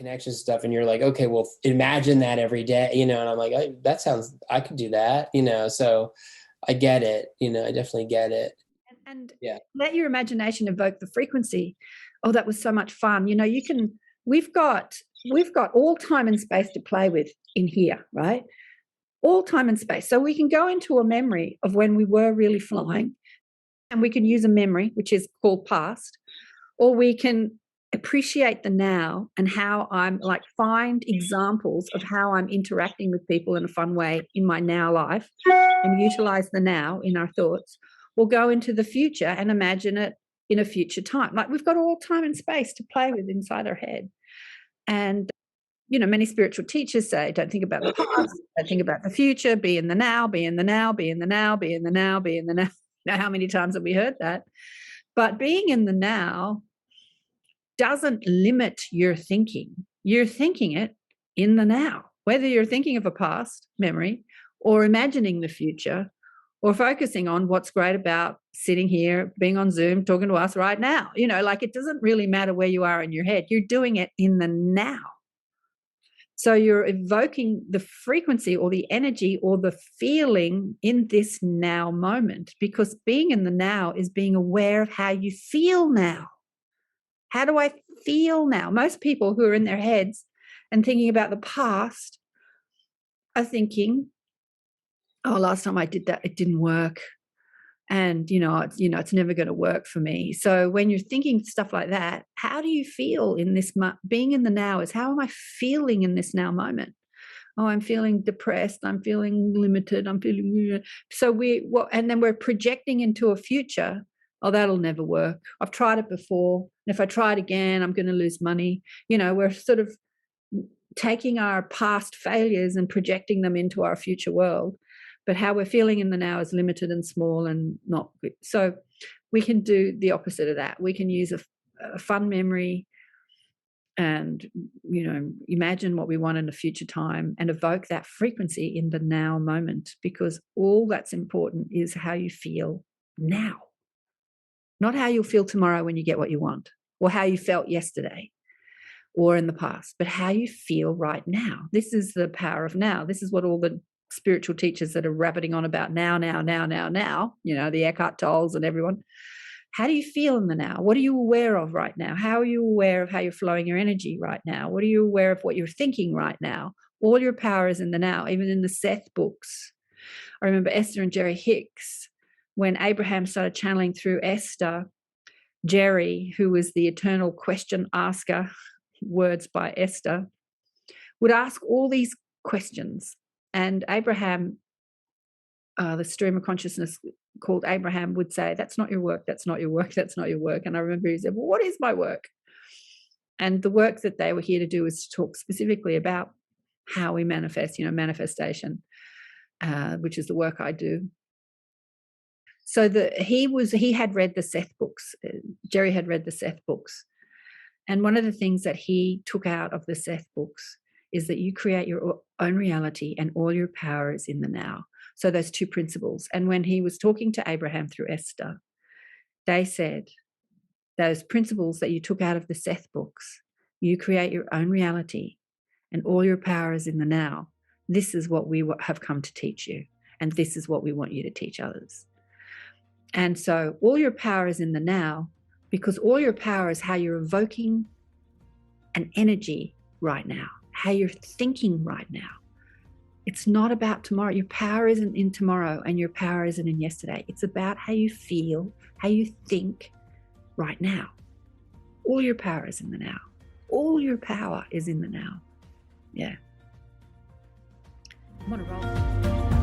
connection stuff, and you're like, okay, well, imagine that every day, and I'm like, I could do that, so I get it, I definitely get it. And Yeah. let your imagination evoke the frequency. Oh, that was so much fun. We've got all time and space to play with in here, right? All time and space. So we can go into a memory of when we were really flying, and we can use a memory, which is called past, or we can appreciate the now and how I'm like, find examples of how I'm interacting with people in a fun way in my now life and utilize the now in our thoughts. We'll go into the future and imagine it in a future time. Like, we've got all time and space to play with inside our head. And many spiritual teachers say, don't think about the past, don't think about the future, be in the now, be in the now, be in the now, be in the now, be in the now. Now, how many times have we heard that? But being in the now doesn't limit your thinking. You're thinking it in the now, whether you're thinking of a past memory or imagining the future or focusing on what's great about sitting here, being on Zoom, talking to us right now. It doesn't really matter where you are in your head. You're doing it in the now. So you're evoking the frequency or the energy or the feeling in this now moment, because being in the now is being aware of how you feel now. How do I feel now? Most people who are in their heads and thinking about the past are thinking, oh, last time I did that, it didn't work. And, it's never going to work for me. So when you're thinking stuff like that, how do you feel in this? Being in the now is, how am I feeling in this now moment? Oh, I'm feeling depressed. I'm feeling limited. I'm feeling. So and then we're projecting into a future. Oh, that'll never work. I've tried it before. And if I try it again, I'm going to lose money. We're sort of taking our past failures and projecting them into our future world. But how we're feeling in the now is limited and small and not good. So we can do the opposite of that. We can use a fun memory and, imagine what we want in a future time and evoke that frequency in the now moment, because all that's important is how you feel now, not how you'll feel tomorrow when you get what you want, or how you felt yesterday or in the past, but how you feel right now. This is the power of now. This is what all the spiritual teachers that are rabbiting on about now, the Eckhart Tolles and everyone. How do you feel in the now? What are you aware of right now? How are you aware of how you're flowing your energy right now? What are you aware of what you're thinking right now? All your power is in the now, even in the Seth books. I remember Esther and Jerry Hicks, when Abraham started channeling through Esther, Jerry, who was the eternal question asker, words by Esther, would ask all these questions. And Abraham, the stream of consciousness called Abraham, would say, that's not your work, that's not your work, that's not your work. And I remember he said, well, what is my work? And the work that they were here to do was to talk specifically about how we manifest, manifestation, which is the work I do. So he had read the Seth books. Jerry had read the Seth books. And one of the things that he took out of the Seth books is that you create your own reality and all your power is in the now. So those two principles. And when he was talking to Abraham through Esther, they said, those principles that you took out of the Seth books, you create your own reality and all your power is in the now. This is what we have come to teach you. And this is what we want you to teach others. And so all your power is in the now, because all your power is how you're evoking an energy right now, how you're thinking right now. It's not about tomorrow. Your power isn't in tomorrow and your power isn't in yesterday. It's about how you feel, how you think right now. All your power is in the now. All your power is in the now. Yeah. I'm on a roll.